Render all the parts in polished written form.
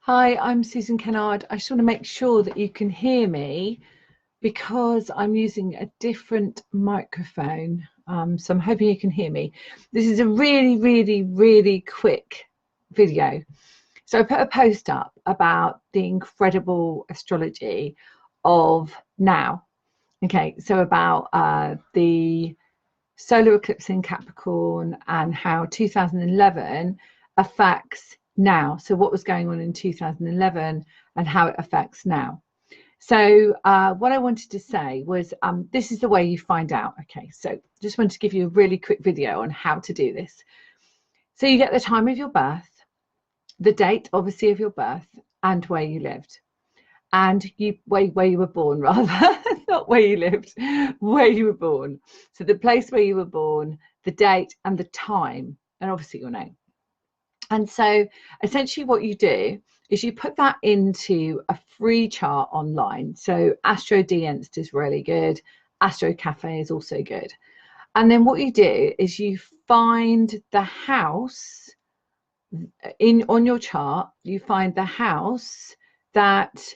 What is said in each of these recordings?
Hi, I'm Susan Kennard. I just want to make sure that you can hear me because I'm using a different microphone. So I'm hoping you can hear me. This is a really quick video. So I put a post up about the incredible astrology of now. Okay, so about the solar eclipse in Capricorn and how 2011 affects now. So what was going on in 2011 and how it affects now. So what I wanted to say was this is the way you find out. Okay, so just wanted to give you a really quick video on how to do this. So you get the time of your birth, the date obviously of your birth, and where you lived, and where you were born, rather not where you lived, where you were born. So the place where you were born, the date and the time, and obviously your name. And so essentially what you do is you put that into a free chart online. So Astro DNst is really good. Astro Cafe is also good. And then what you do is you find the house on your chart, you find the house that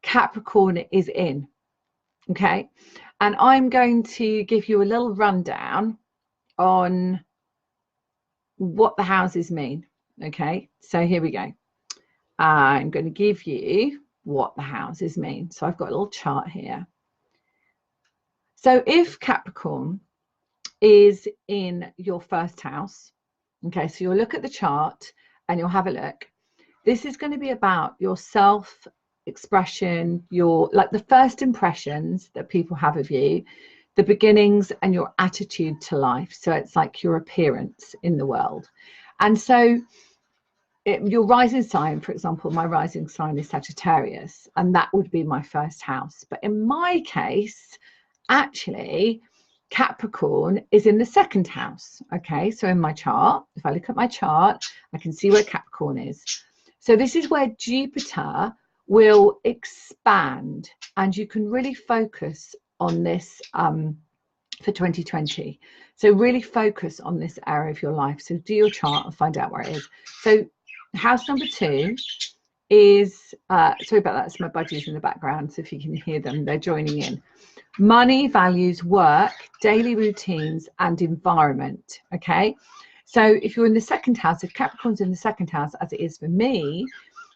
Capricorn is in. Okay. And I'm going to give you a little rundown on what the houses mean. Okay, so here we go. I'm going to give you what the houses mean. So I've got a little chart here. So if Capricorn is in your first house, okay, so you'll look at the chart and you'll have a look. This is going to be about your self-expression, your the first impressions that people have of you, the beginnings and your attitude to life. So it's like your appearance in the world. And so your rising sign, for example, my rising sign is Sagittarius, and that would be my first house. But in my case, actually, Capricorn is in the second house. Okay, so in my chart, if I look at my chart, I can see where Capricorn is. So this is where Jupiter will expand, and you can really focus on this for 2020. So really focus on this area of your life. So do your chart and find out where it is. So house number 2 is, sorry about that, it's my budgies in the background, so if you can hear them, they're joining in. Money, values, work, daily routines, and environment. Okay, so if you're in the second house, if Capricorn's in the second house, as it is for me,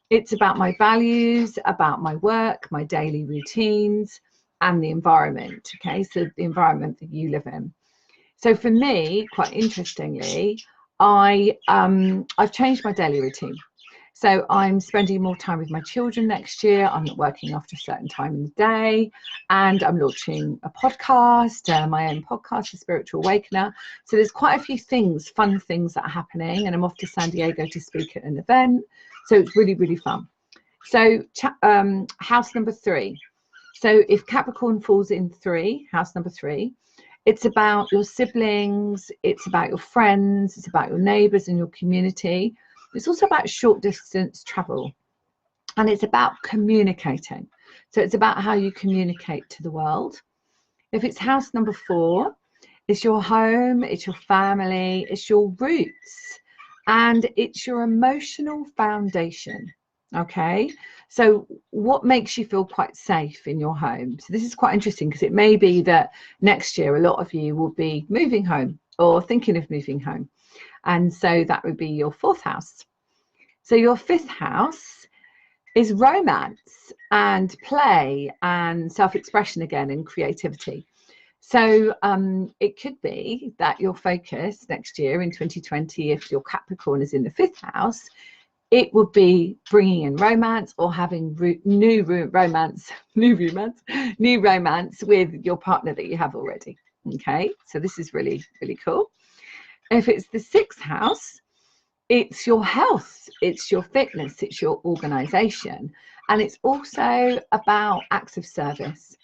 it's about my values, about my work, my daily routines, and the environment. Okay, so the environment that you live in. So for me, quite interestingly, I've changed my daily routine. So I'm spending more time with my children next year. I'm not working after a certain time in the day, and I'm launching a podcast, my own podcast, The Spiritual Awakener. So there's quite a few things, fun things that are happening, and I'm off to San Diego to speak at an event. So it's really fun. So house number 3. So if Capricorn falls in 3, house number 3, it's about your siblings, it's about your friends, it's about your neighbours and your community. It's also about short distance travel, and it's about communicating. So it's about how you communicate to the world. If it's house number 4, it's your home, it's your family, it's your roots, and it's your emotional foundation. Okay, so what makes you feel quite safe in your home? So this is quite interesting because it may be that next year a lot of you will be moving home or thinking of moving home, and so that would be your 4th house. So your 5th house is romance and play and self-expression again, and creativity. So it could be that your focus next year in 2020, if your Capricorn is in the 5th house, it would be bringing in romance or having new romance with your partner that you have already. Okay, so this is really cool. If it's the 6th house, it's your health, it's your fitness, it's your organization, and it's also about acts of service.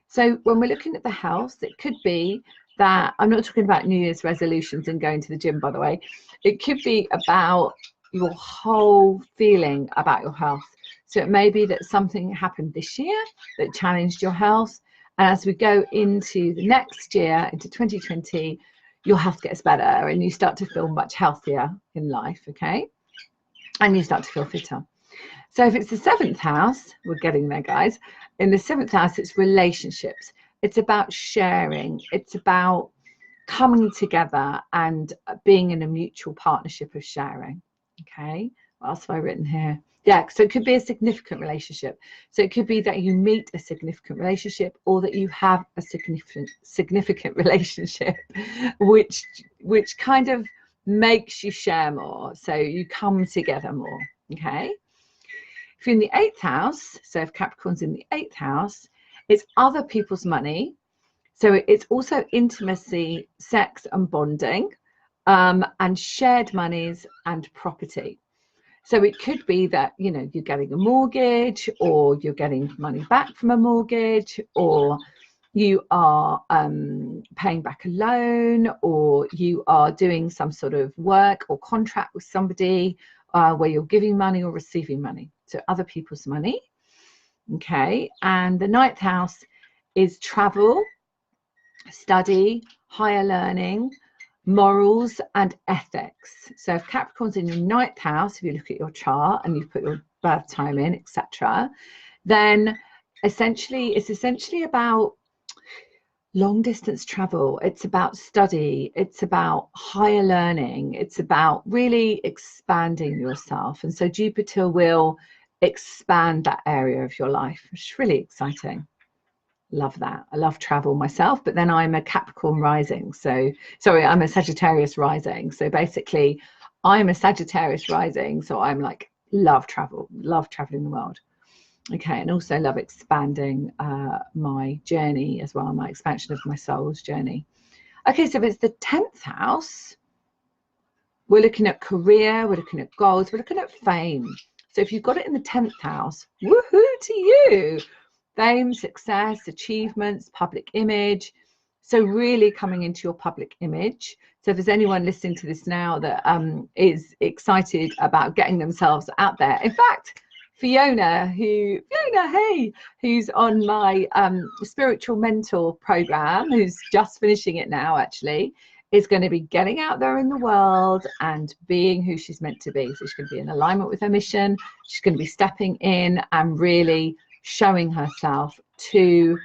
So when we're looking at the health, it could be that, I'm not talking about New Year's resolutions and going to the gym, by the way. It could be about your whole feeling about your health. So it may be that something happened this year that challenged your health, and as we go into the next year, into 2020, your health gets better and you start to feel much healthier in life. Okay, and you start to feel fitter. So if it's the 7th house, we're getting there, guys. In the 7th house, it's relationships. It's about sharing. It's about coming together and being in a mutual partnership of sharing. Okay, what else have I written here? Yeah, so it could be a significant relationship. So it could be that you meet a significant relationship, or that you have a significant relationship, which kind of makes you share more. So you come together more. Okay. If you're in the 8th house, so if Capricorn's in the 8th house, it's other people's money. So it's also intimacy, sex and bonding, and shared monies and property. So it could be that, you know, you're getting a mortgage, or you're getting money back from a mortgage, or you are paying back a loan, or you are doing some sort of work or contract with somebody where you're giving money or receiving money. So other people's money. Okay. And the 9th house is travel, study, higher learning, morals and ethics. So if Capricorn's in your 9th house, if you look at your chart and you put your birth time in, etc., then it's essentially about long distance travel. It's about study. It's about higher learning. It's about really expanding yourself. And so Jupiter will expand that area of your life. It's really exciting. Love that. I love travel myself, but then I'm a Capricorn rising. So, sorry, I'm a Sagittarius rising. So basically, I'm a Sagittarius rising. So I'm like, love travel, love traveling the world. Okay, and also love expanding my journey as well, my expansion of my soul's journey. Okay, so if it's the 10th house, we're looking at career, we're looking at goals, we're looking at fame. So if you've got it in the 10th house, woohoo to you. Fame, success, achievements, public image. So really coming into your public image. So if there's anyone listening to this now that is excited about getting themselves out there. In fact, Fiona, hey, who's on my spiritual mentor program, who's just finishing it now, actually, is going to be getting out there in the world and being who she's meant to be. So she's going to be in alignment with her mission. She's going to be stepping in and really showing herself to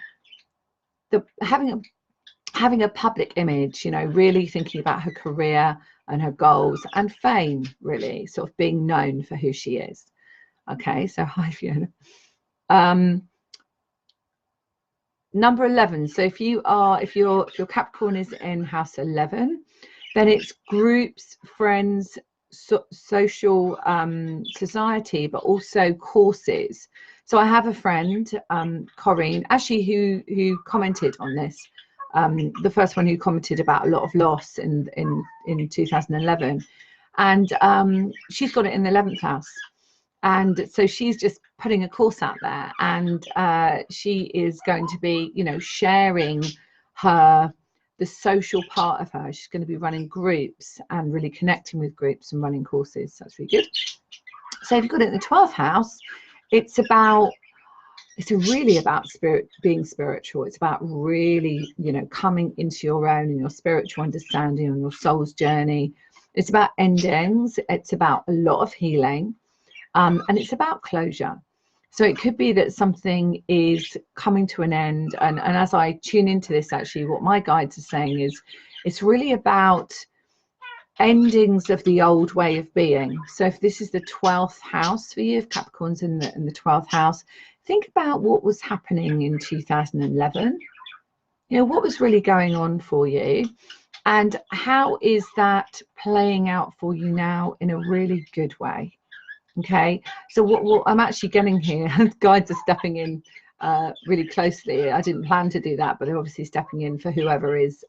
having a public image, you know, really thinking about her career and her goals and fame, really sort of being known for who she is. Okay, so hi Fiona. Number 11. So if your Capricorn is in house 11, then it's groups, friends, social society, but also courses. So I have a friend, Corinne, actually, who commented on this. The first one who commented about a lot of loss in 2011, and she's got it in the 11th house. And so she's just putting a course out there, and she is going to be, you know, sharing the social part of her. She's going to be running groups and really connecting with groups and running courses. That's really good. So if you've got it in the 12th house, it's really about being spiritual. It's about really, you know, coming into your own and your spiritual understanding on your soul's journey. It's about endings. It's about a lot of healing. And it's about closure. So it could be that something is coming to an end. And as I tune into this, actually, what my guides are saying is it's really about endings of the old way of being. So if this is the 12th house for you, if Capricorn's in the 12th house, think about what was happening in 2011. You know, what was really going on for you, and how is that playing out for you now in a really good way? Okay, so what I'm actually getting here, guides are stepping in really closely. I didn't plan to do that, but they're obviously stepping in for whoever is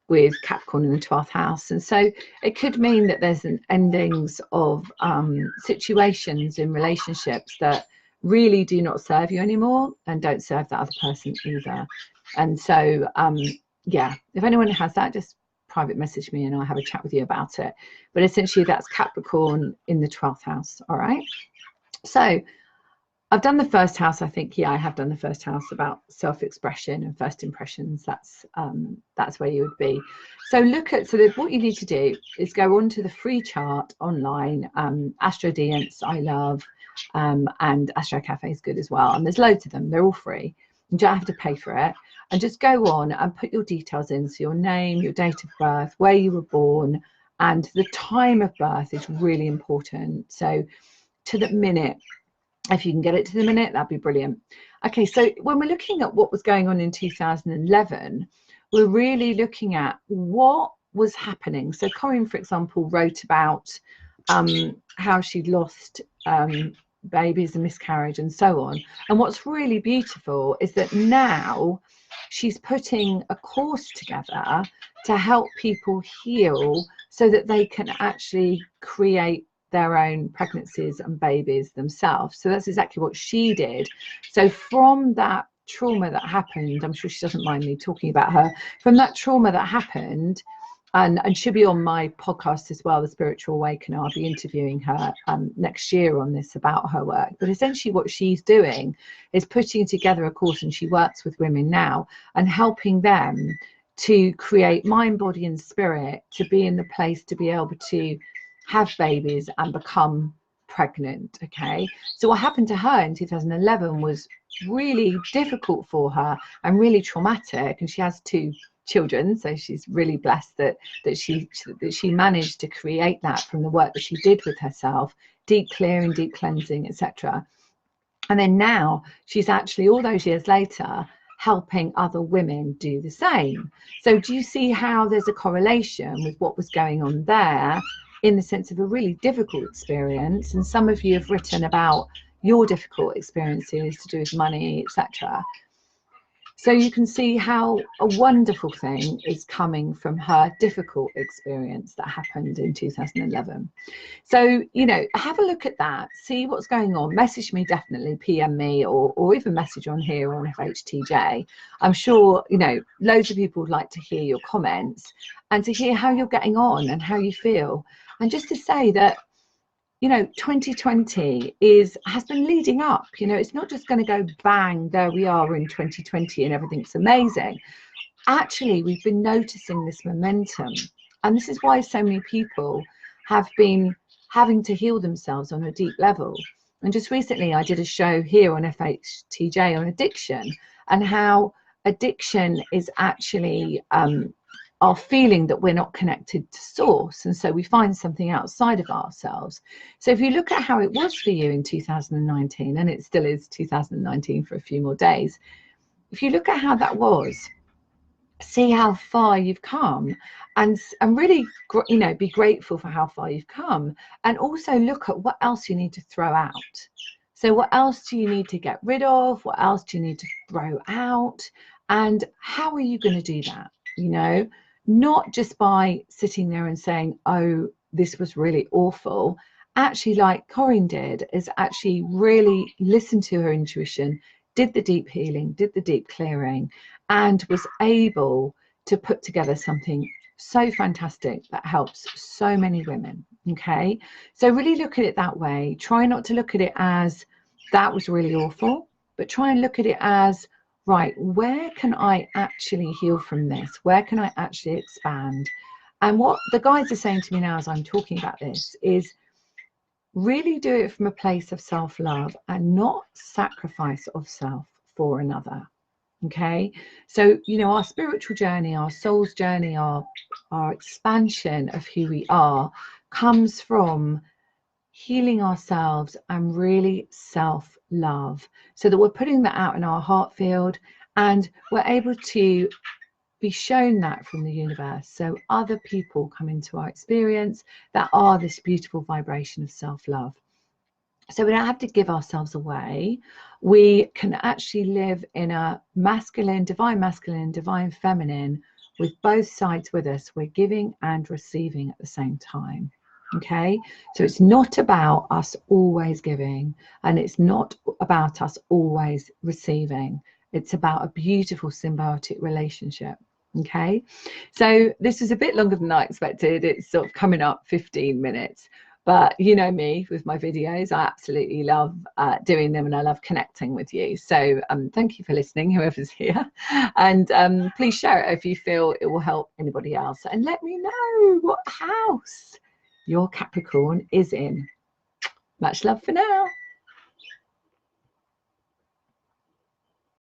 with Capricorn in the 12th house. And so it could mean that there's an endings of situations in relationships that really do not serve you anymore and don't serve that other person either. And so yeah, if anyone has that, just private message me and I'll have a chat with you about it. But essentially that's Capricorn in the 12th house. All right, so I've done the first house. I think, yeah, I have done the first house about self-expression and first impressions. That's where you would be. So what you need to do is go onto the free chart online. Astro Dance I love, and Astro Cafe is good as well. And there's loads of them. They're all free. You don't have to pay for it. And just go on and put your details in. So your name, your date of birth, where you were born, and the time of birth is really important. So to the minute. If you can get it to the minute, that'd be brilliant. Okay, so when we're looking at what was going on in 2011, we're really looking at what was happening. So Corinne, for example, wrote about how she'd lost babies and miscarriage and so on. And what's really beautiful is that now she's putting a course together to help people heal so that they can actually create their own pregnancies and babies themselves. So that's exactly what she did. So from that trauma that happened, I'm sure she doesn't mind me talking about her, from that trauma that happened, and she'll be on my podcast as well, The Spiritual Awakener. I'll be interviewing her next year on this about her work. But essentially what she's doing is putting together a course, and she works with women now and helping them to create mind, body and spirit to be in the place to be able to have babies and become pregnant. Okay, so what happened to her in 2011 was really difficult for her and really traumatic, and she has 2 children, so she's really blessed that she managed to create that from the work that she did with herself, deep clearing, deep cleansing, etc. And then now she's actually, all those years later, helping other women do the same. So do you see how there's a correlation with what was going on there in the sense of a really difficult experience? And some of you have written about your difficult experiences to do with money, etc. So you can see how a wonderful thing is coming from her difficult experience that happened in 2011. So, you know, have a look at that, see what's going on. Message me, definitely, PM me, or even message on here on FHTJ. I'm sure, you know, loads of people would like to hear your comments and to hear how you're getting on and how you feel. And just to say that, you know, 2020 has been leading up. You know, it's not just going to go bang, there we are in 2020 and everything's amazing. Actually, we've been noticing this momentum, and this is why so many people have been having to heal themselves on a deep level. And just recently I did a show here on FHTJ on addiction, and how addiction is actually our feeling that we're not connected to source, and so we find something outside of ourselves. So if you look at how it was for you in 2019, and it still is 2019 for a few more days, if you look at how that was, see how far you've come, and really, you know, be grateful for how far you've come, and also look at what else you need to throw out. So what else do you need to get rid of? What else do you need to throw out? And how are you going to do that? You know, not just by sitting there and saying, oh, this was really awful. Actually, like Corinne did, is actually really listen to her intuition, did the deep healing, did the deep clearing, and was able to put together something so fantastic that helps so many women. Okay, so really look at it that way. Try not to look at it as that was really awful, but try and look at it as, right, where can I actually heal from this? Where can I actually expand? And what the guides are saying to me now as I'm talking about this is really do it from a place of self-love and not sacrifice of self for another. Okay, so, you know, our spiritual journey, our soul's journey, our expansion of who we are comes from healing ourselves and really self-love, so that we're putting that out in our heart field and we're able to be shown that from the universe, so other people come into our experience that are this beautiful vibration of self-love. So we don't have to give ourselves away. We can actually live in a masculine, divine feminine, with both sides with us. We're giving and receiving at the same time. Okay, so it's not about us always giving, and it's not about us always receiving. It's about a beautiful symbiotic relationship. Okay, so this is a bit longer than I expected. It's sort of coming up 15 minutes. But you know me with my videos, I absolutely love doing them, and I love connecting with you. So thank you for listening, whoever's here, and please share it if you feel it will help anybody else, and let me know what house your Capricorn is in. Much love for now.